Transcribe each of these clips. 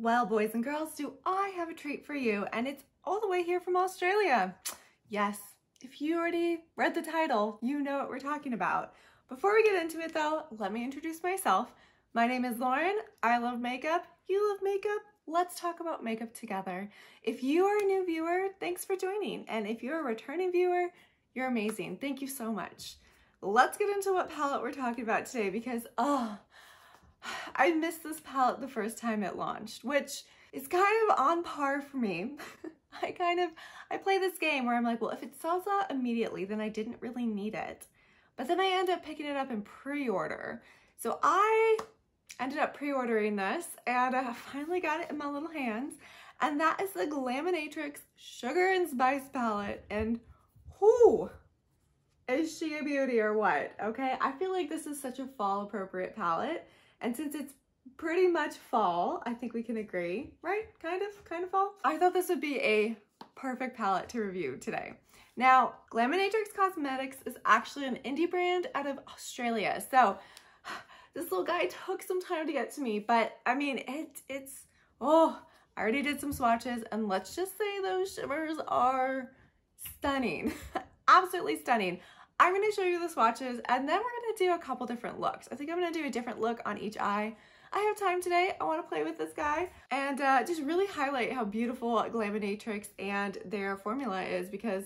Well, boys and girls, do I have a treat for you, and it's all the way here from Australia. Yes, if you already read the title, you know what we're talking about. Before we get into it though, let me introduce myself. My name is Lauren. I love makeup. You love makeup. Let's talk about makeup together. If you are a new viewer, thanks for joining. And if you're a returning viewer, you're amazing. Thank you so much. Let's get into what palette we're talking about today because, I missed this palette the first time it launched, which is kind of on par for me. I play this game where I'm like, well, if it sells out immediately, then I didn't really need it. But then I end up picking it up in pre-order. So I ended up pre-ordering this and I finally got it in my little hands. And that is the Glaminatrix Sugar and Spice palette. And whoo, is she a beauty or what? Okay, I feel like this is such a fall appropriate palette. And since it's pretty much fall, I think we can agree, right? Kind of fall. I thought this would be a perfect palette to review today. Now, Glaminatrix Cosmetics is actually an indie brand out of Australia. So this little guy took some time to get to me, but I mean, I already did some swatches and let's just say those shimmers are stunning, absolutely stunning. I'm going to show you the swatches and then we're going to do a couple different looks. I think I'm going to do a different look on each eye. I have time today. I want to play with this guy and just really highlight how beautiful Glaminatrix and their formula is because,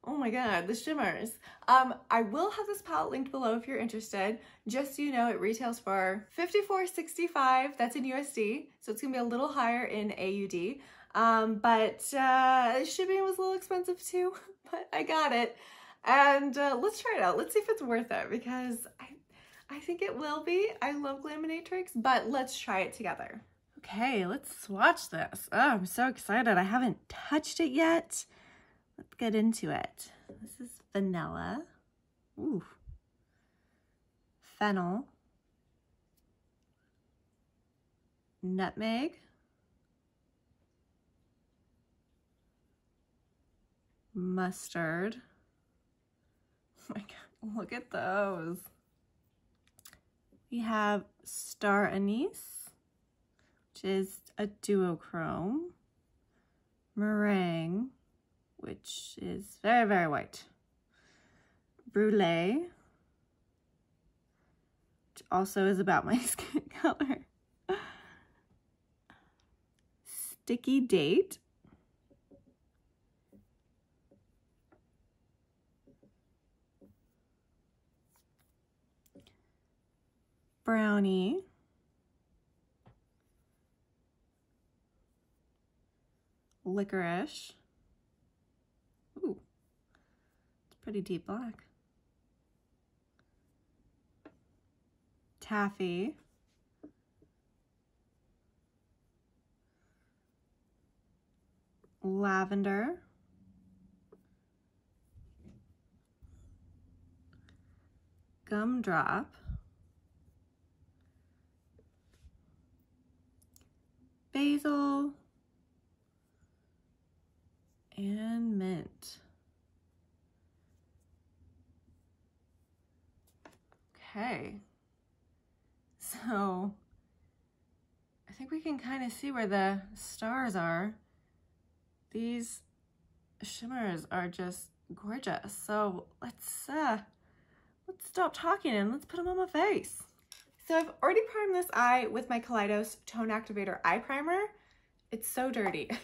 oh my god, the shimmers. I will have this palette linked below if you're interested. Just so you know, it retails for $54.65. That's in USD, so it's going to be a little higher in AUD. But shipping was a little expensive too, but I got it. And let's try it out. Let's see if it's worth it because I think it will be. I love Glaminatrix, but let's try it together. Okay, let's swatch this. Oh, I'm so excited. I haven't touched it yet. Let's get into it. This is vanilla. Ooh. Fennel. Nutmeg. Mustard. Oh my god, look at those. We have Star Anise, which is a duochrome. Meringue, which is very, very white. Brulee, which also is about my skin color. Sticky Date. Brownie, Licorice. Ooh, it's pretty deep black. Taffy, Lavender, Gumdrop, Basil, and Mint. Okay, so I think we can kind of see where the stars are. These shimmers are just gorgeous. So let's stop talking and let's put them on my face. So I've already primed this eye with my Kaleidos Tone Activator Eye Primer. It's so dirty. I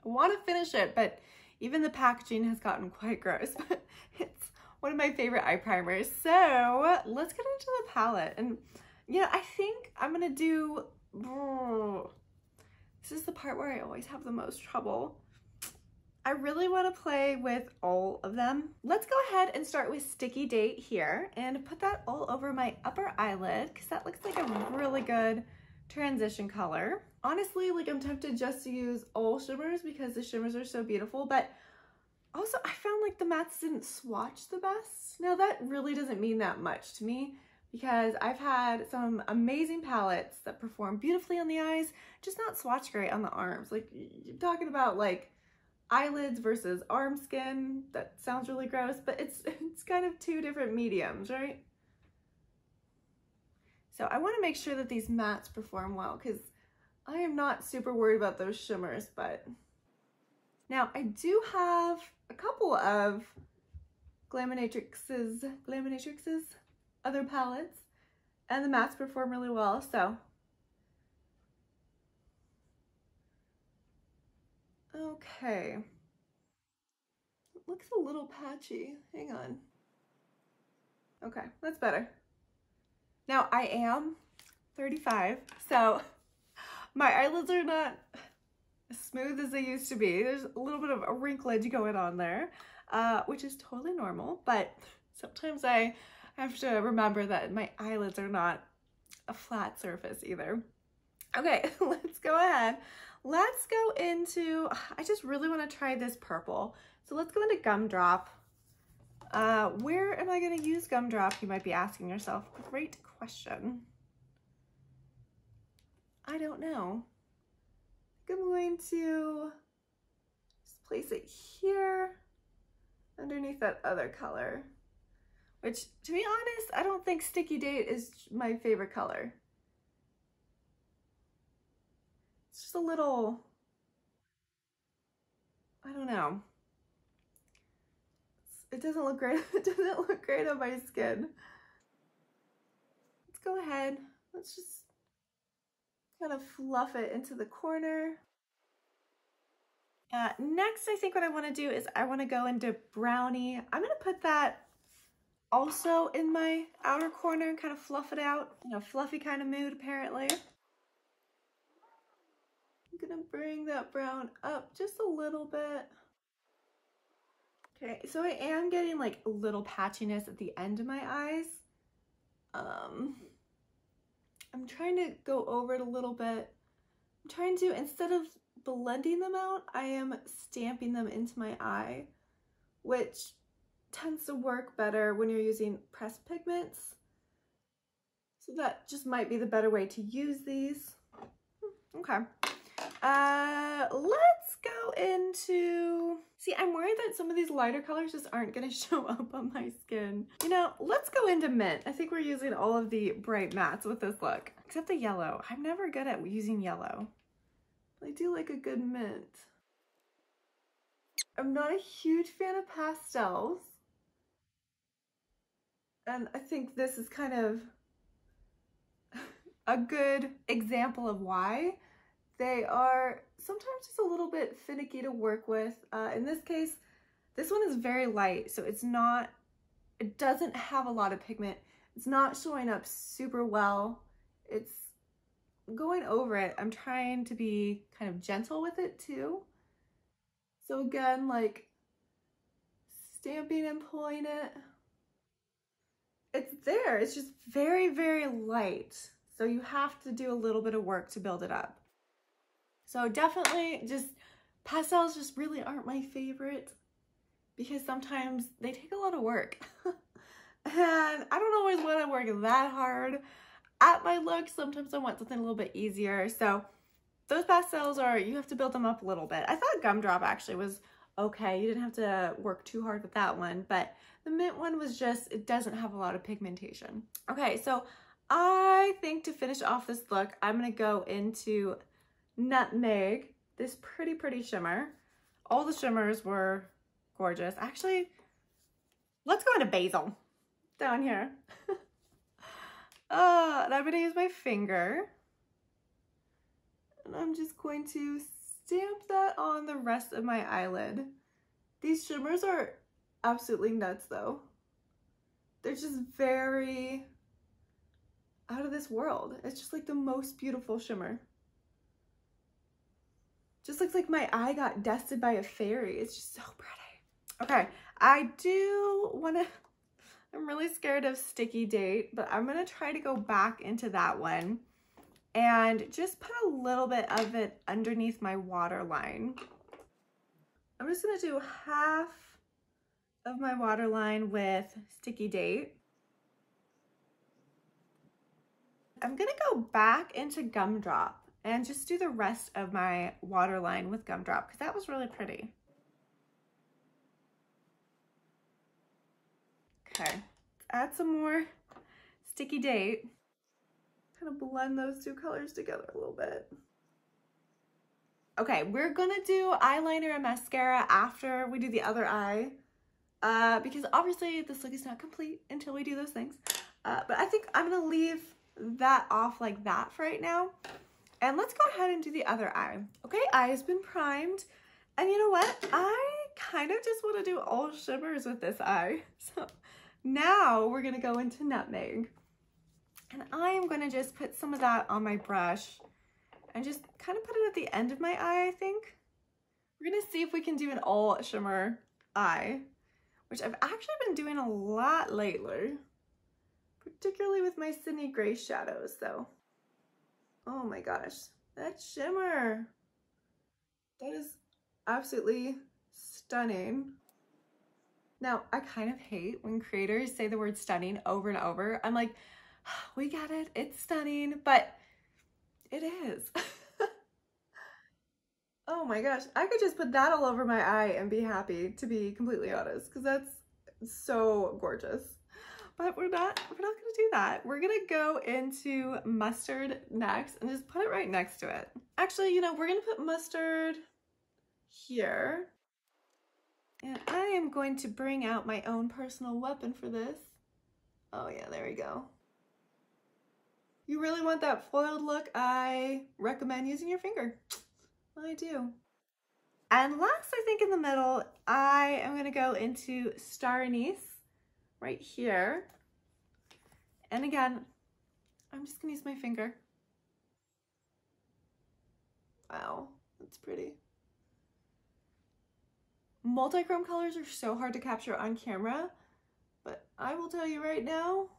want to finish it, but even the packaging has gotten quite gross. But it's one of my favorite eye primers. So let's get into the palette. And yeah, I think I'm going to do... This is the part where I always have the most trouble. I really want to play with all of them. Let's go ahead and start with Sticky Date here and put that all over my upper eyelid because that looks like a really good transition color. Honestly, like I'm tempted just to use all shimmers because the shimmers are so beautiful, but also I found like the mattes didn't swatch the best. Now that really doesn't mean that much to me because I've had some amazing palettes that perform beautifully on the eyes, just not swatch great on the arms. Like you're talking about like eyelids versus arm skin. That sounds really gross, but it's kind of two different mediums, right? So I want to make sure that these mattes perform well because I am not super worried about those shimmers, but now I do have a couple of Glaminatrix's other palettes, and the mattes perform really well, so. Okay. It looks a little patchy. Hang on. Okay, that's better. Now I am 35, so my eyelids are not as smooth as they used to be. There's a little bit of a wrinklage going on there, which is totally normal, but sometimes I have to remember that my eyelids are not a flat surface either. Okay, let's go ahead. Let's go into, I just really want to try this purple. So let's go into Gumdrop. Where am I going to use Gumdrop? You might be asking yourself. Great question. I don't know. I think I'm going to just place it here underneath that other color, which, to be honest, I don't think Sticky Date is my favorite color. It's just a little, I don't know. It doesn't look great. It doesn't look great on my skin. Let's go ahead. Let's just kind of fluff it into the corner. Next, I think what I want to do is I want to go into Brownie. I'm going to put that also in my outer corner and kind of fluff it out. You know, fluffy kind of mood apparently. I'm going to bring that brown up just a little bit. Okay, so I am getting like a little patchiness at the end of my eyes. I'm trying to go over it a little bit. I'm trying to, instead of blending them out, I am stamping them into my eye, which tends to work better when you're using pressed pigments. So that just might be the better way to use these. Okay. Let's go into, see, I'm worried that some of these lighter colors just aren't going to show up on my skin. You know, let's go into Mint. I think we're using all of the bright mattes with this look, except the yellow. I'm never good at using yellow. I do like a good mint. I'm not a huge fan of pastels. And I think this is kind of a good example of why. They are sometimes just a little bit finicky to work with. In this case, this one is very light, so it doesn't have a lot of pigment. It's not showing up super well. It's going over it. I'm trying to be kind of gentle with it too. So again, like stamping and pulling it. It's there, it's just very, very light. So you have to do a little bit of work to build it up. So definitely just pastels just really aren't my favorite because sometimes they take a lot of work. And I don't always want to work that hard at my look. Sometimes I want something a little bit easier. So those pastels are, you have to build them up a little bit. I thought Gumdrop actually was okay. You didn't have to work too hard with that one, but the Mint one was just, it doesn't have a lot of pigmentation. Okay, so I think to finish off this look, I'm going to go into Nutmeg, this pretty shimmer. All the shimmers were gorgeous. Actually, let's go into Basil down here. And I'm going to use my finger. And I'm just going to stamp that on the rest of my eyelid. These shimmers are absolutely nuts though. They're just very out of this world. It's just like the most beautiful shimmer. Just looks like my eye got dusted by a fairy. It's just so pretty. Okay, I do want to, I'm really scared of Sticky Date, but I'm going to try to go back into that one and just put a little bit of it underneath my waterline. I'm just going to do half of my waterline with Sticky Date. I'm going to go back into Gumdrop and just do the rest of my waterline with Gumdrop because that was really pretty. Okay, let's add some more Sticky Date. Kind of blend those two colors together a little bit. Okay, we're gonna do eyeliner and mascara after we do the other eye, because obviously this look is not complete until we do those things. But I think I'm gonna leave that off like that for right now. And let's go ahead and do the other eye. Okay, eye has been primed. And you know what? I kind of just want to do all shimmers with this eye. So now we're gonna go into nutmeg. And I am gonna just put some of that on my brush and just kind of put it at the end of my eye, I think. We're gonna see if we can do an all shimmer eye, which I've actually been doing a lot lately, particularly with my Sydney Gray shadows though. Oh my gosh, that shimmer. That is absolutely stunning. Now, I kind of hate when creators say the word stunning over and over. I'm like, we get it, it's stunning, but it is. Oh my gosh, I could just put that all over my eye and be happy, to be completely honest, because that's so gorgeous. But we're not gonna do that. We're gonna go into mustard next and just put it right next to it. Actually, you know, we're gonna put mustard here. And I am going to bring out my own personal weapon for this. Oh yeah, there we go. You really want that foiled look, I recommend using your finger. I do. And last, I think in the middle, I am gonna go into Star Anise right here. And again, I'm just gonna use my finger. Wow, that's pretty. Multi-chrome colors are so hard to capture on camera, but I will tell you right now,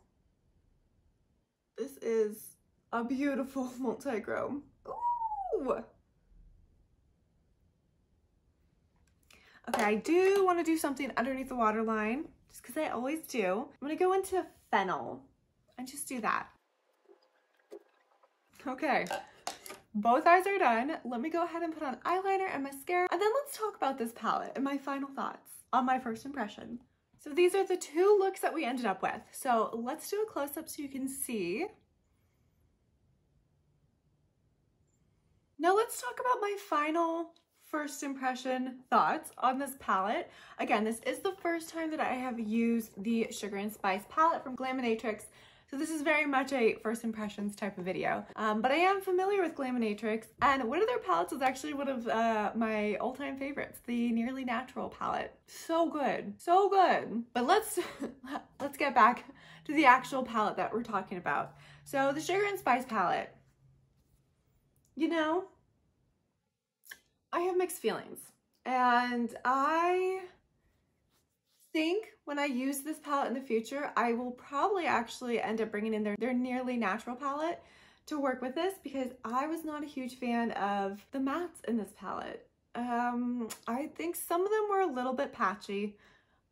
this is a beautiful multi-chrome. Ooh! Okay, I do want to do something underneath the waterline, just because I always do. I'm going to go into Fennel and just do that. Okay, both eyes are done. Let me go ahead and put on eyeliner and mascara, and then let's talk about this palette and my final thoughts on my first impression. So these are the two looks that we ended up with. So let's do a close-up so you can see. Now let's talk about my final first impression thoughts on this palette. Again, this is the first time that I have used the Sugar and Spice palette from Glaminatrix. So this is very much a first impressions type of video. But I am familiar with Glaminatrix, and one of their palettes is actually one of my all-time favorites, the Nearly Natural palette. So good, so good. But let's get back to the actual palette that we're talking about. So the Sugar and Spice palette, you know, I have mixed feelings, and I think when I use this palette in the future, I will probably actually end up bringing in their Nearly Natural palette to work with this, because I was not a huge fan of the mattes in this palette. I think some of them were a little bit patchy,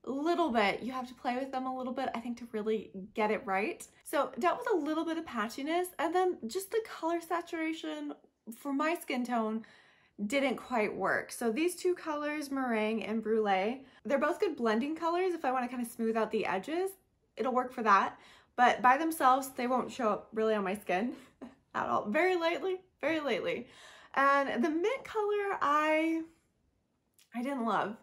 a little bit. You have to play with them a little bit, I think, to really get it right. So dealt with a little bit of patchiness, and then just the color saturation for my skin tone didn't quite work. So these two colors, Meringue and Brulee, they're both good blending colors. If I want to kind of smooth out the edges, it'll work for that. But by themselves, they won't show up really on my skin at all. Very lightly, very lightly. And the mint color, I didn't love.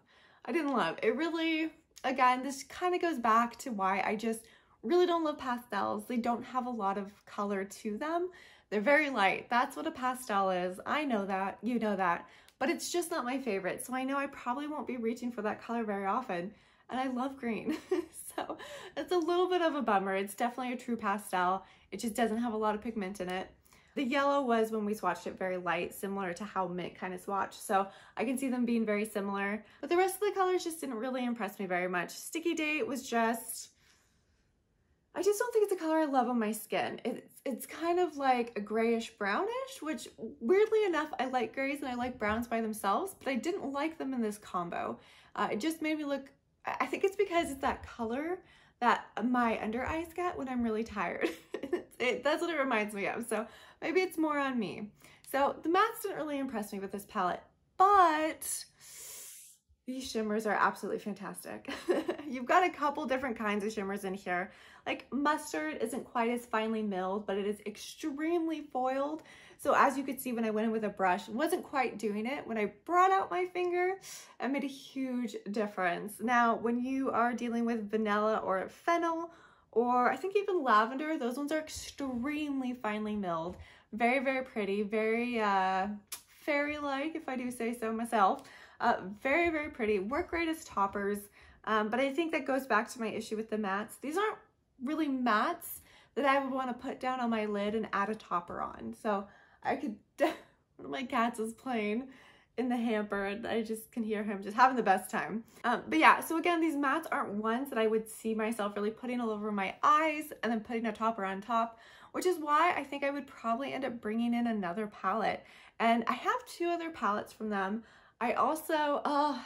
I didn't love. It really, again, this kind of goes back to why I just really don't love pastels. They don't have a lot of color to them. They're very light. That's what a pastel is. I know that, you know that, but it's just not my favorite. So I know I probably won't be reaching for that color very often. And I love green. So it's a little bit of a bummer. It's definitely a true pastel. It just doesn't have a lot of pigment in it. The yellow was, when we swatched it, very light, similar to how mint kind of swatched. So I can see them being very similar, but the rest of the colors just didn't really impress me very much. Sticky Date was just, I just don't think it's a color I love on my skin. It's kind of like a grayish brownish, which weirdly enough, I like grays and I like browns by themselves, but I didn't like them in this combo. It just made me look, I think it's because it's that color that my under eyes get when I'm really tired. That's what it reminds me of. So maybe it's more on me. So the mattes didn't really impress me with this palette, but these shimmers are absolutely fantastic. you've got a couple different kinds of shimmers in here. Like mustard isn't quite as finely milled, but it is extremely foiled. So as you could see when I went in with a brush, wasn't quite doing it. When I brought out my finger, it made a huge difference. Now, when you are dealing with vanilla or fennel, or I think even lavender, those ones are extremely finely milled. Very, very pretty, very fairy-like, if I do say so myself. Very, very pretty. Work great as toppers, but I think that goes back to my issue with the mattes. These aren't really mattes that I would want to put down on my lid and add a topper on. So I could, one of my cats is playing in the hamper and I just can hear him just having the best time. But yeah, so again, these mattes aren't ones that I would see myself really putting all over my eyes and then putting a topper on top, which is why I think I would probably end up bringing in another palette. And I have 2 other palettes from them. I also, oh,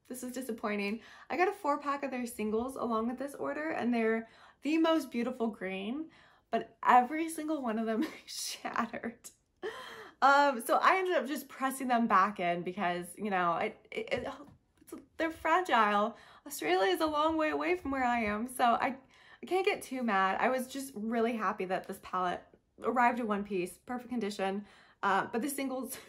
this is disappointing. I got a 4-pack of their singles along with this order, and they're the most beautiful green, but every single one of them shattered. So I ended up just pressing them back in because, you know, they're fragile. Australia is a long way away from where I am, so I can't get too mad. I was just really happy that this palette arrived in one piece, perfect condition. But the singles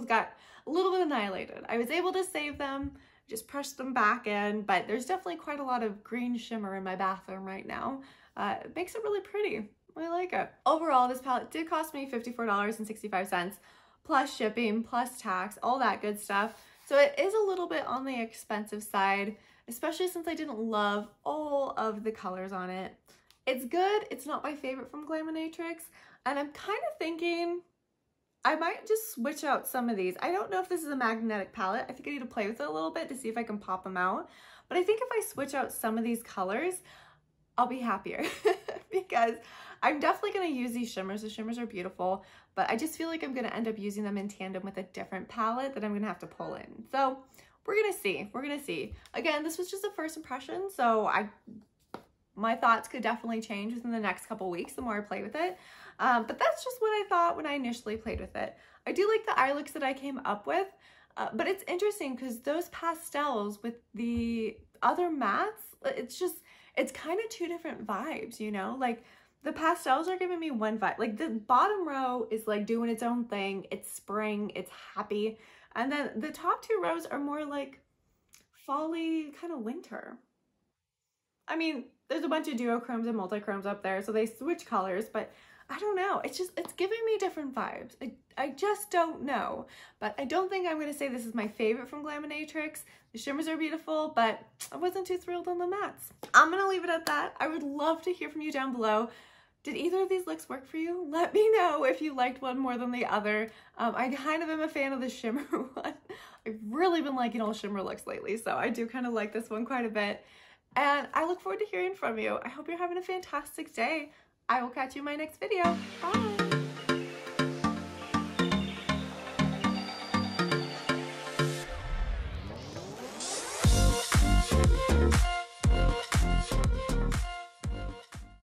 got a little bit annihilated. I was able to save them, just press them back in, but there's definitely quite a lot of green shimmer in my bathroom right now. It makes it really pretty. I like it. Overall, this palette did cost me $54.65 plus shipping, plus tax, all that good stuff. So it is a little bit on the expensive side, especially since I didn't love all of the colors on it. It's good. It's not my favorite from Glaminatrix, and I'm kind of thinking I might just switch out some of these. I don't know if this is a magnetic palette. I think I need to play with it a little bit to see if I can pop them out. But I think if I switch out some of these colors, I'll be happier because I'm definitely going to use these shimmers. The shimmers are beautiful, but I just feel like I'm going to end up using them in tandem with a different palette that I'm going to have to pull in. So we're going to see. We're going to see. Again, this was just a first impression, so my thoughts could definitely change within the next couple weeks the more I play with it. But that's just what I thought when I initially played with it. I do like the eye looks that I came up with, but it's interesting because those pastels with the other mattes, it's kind of 2 different vibes, you know? Like the pastels are giving me one vibe. Like the bottom row is like doing its own thing. It's spring, it's happy. And then the top 2 rows are more like fall-y, kind of winter. I mean, there's a bunch of duochromes and multichromes up there, so they switch colors, but I don't know. It's giving me different vibes. I just don't know. But I don't think I'm going to say this is my favorite from Glaminatrix. The shimmers are beautiful, but I wasn't too thrilled on the mattes. I'm going to leave it at that. I would love to hear from you down below. Did either of these looks work for you? Let me know if you liked one more than the other. I kind of am a fan of the shimmer one. I've really been liking all shimmer looks lately, so I do kind of like this one quite a bit. And I look forward to hearing from you. I hope you're having a fantastic day. I will catch you in my next video. Bye!